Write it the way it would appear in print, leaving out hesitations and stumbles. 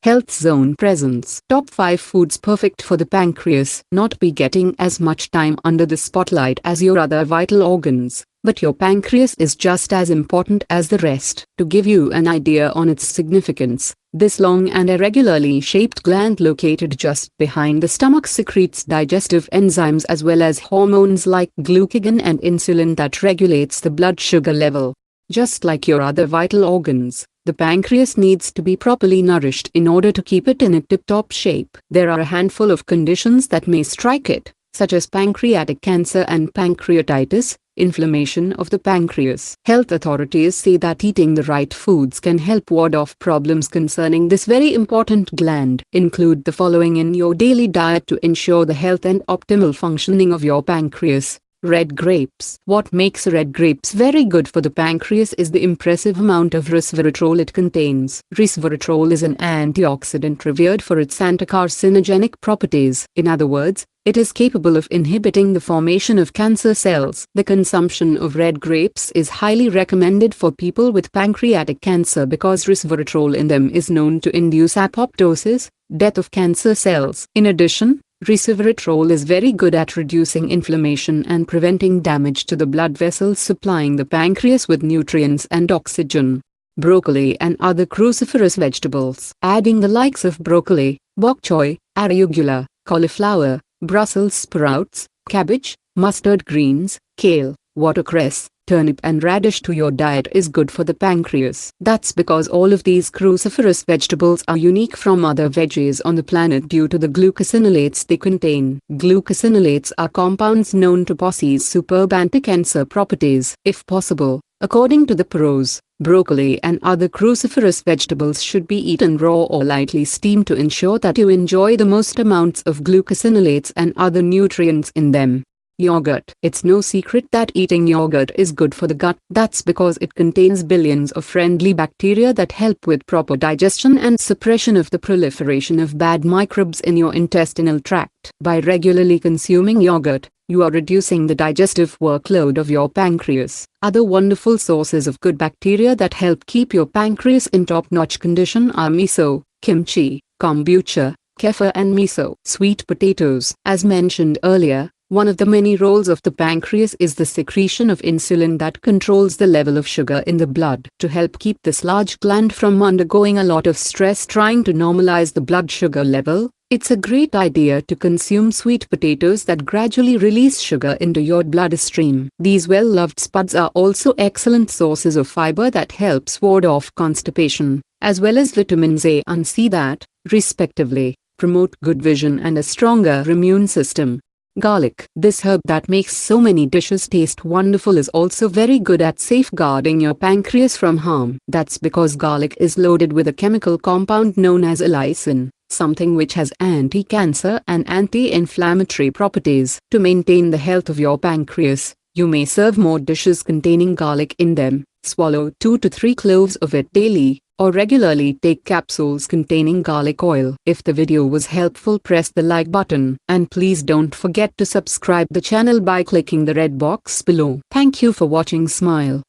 Health Zone presents Top 5 Foods Perfect for the Pancreas. Not be getting as much time under the spotlight as your other vital organs, but your pancreas is just as important as the rest. To give you an idea on its significance, this long and irregularly shaped gland located just behind the stomach secretes digestive enzymes as well as hormones like glucagon and insulin that regulates the blood sugar level. Just like your other vital organs, the pancreas needs to be properly nourished in order to keep it in a tip-top shape. There are a handful of conditions that may strike it, such as pancreatic cancer and pancreatitis, inflammation of the pancreas. Health authorities say that eating the right foods can help ward off problems concerning this very important gland. Include the following in your daily diet to ensure the health and optimal functioning of your pancreas. Red grapes. What makes red grapes very good for the pancreas is the impressive amount of resveratrol it contains. Resveratrol is an antioxidant revered for its anti-carcinogenic properties. In other words, it is capable of inhibiting the formation of cancer cells. The consumption of red grapes is highly recommended for people with pancreatic cancer because resveratrol in them is known to induce apoptosis, death of cancer cells. In addition, resveratrol is very good at reducing inflammation and preventing damage to the blood vessels supplying the pancreas with nutrients and oxygen. Broccoli and other cruciferous vegetables. Adding the likes of broccoli, bok choy, arugula, cauliflower, Brussels sprouts, cabbage, mustard greens, kale, watercress, turnip and radish to your diet is good for the pancreas. That's because all of these cruciferous vegetables are unique from other veggies on the planet due to the glucosinolates they contain. Glucosinolates are compounds known to possess superb anti-cancer properties. If possible, according to the pros, broccoli and other cruciferous vegetables should be eaten raw or lightly steamed to ensure that you enjoy the most amounts of glucosinolates and other nutrients in them. Yogurt. It's no secret that eating yogurt is good for the gut. That's because it contains billions of friendly bacteria that help with proper digestion and suppression of the proliferation of bad microbes in your intestinal tract. By regularly consuming yogurt, you are reducing the digestive workload of your pancreas. Other wonderful sources of good bacteria that help keep your pancreas in top-notch condition are miso, kimchi, kombucha, kefir and miso. Sweet potatoes. As mentioned earlier, one of the many roles of the pancreas is the secretion of insulin that controls the level of sugar in the blood. To help keep this large gland from undergoing a lot of stress trying to normalize the blood sugar level, it's a great idea to consume sweet potatoes that gradually release sugar into your bloodstream. These well-loved spuds are also excellent sources of fiber that helps ward off constipation, as well as vitamins A and C that, respectively, promote good vision and a stronger immune system. Garlic. This herb that makes so many dishes taste wonderful is also very good at safeguarding your pancreas from harm. That's because garlic is loaded with a chemical compound known as allicin, something which has anti-cancer and anti-inflammatory properties. To maintain the health of your pancreas, you may serve more dishes containing garlic in them, swallow 2 to 3 cloves of it daily, or regularly take capsules containing garlic oil. If the video was helpful, press the like button, and please don't forget to subscribe the channel by clicking the red box below. Thank you for watching. Smile.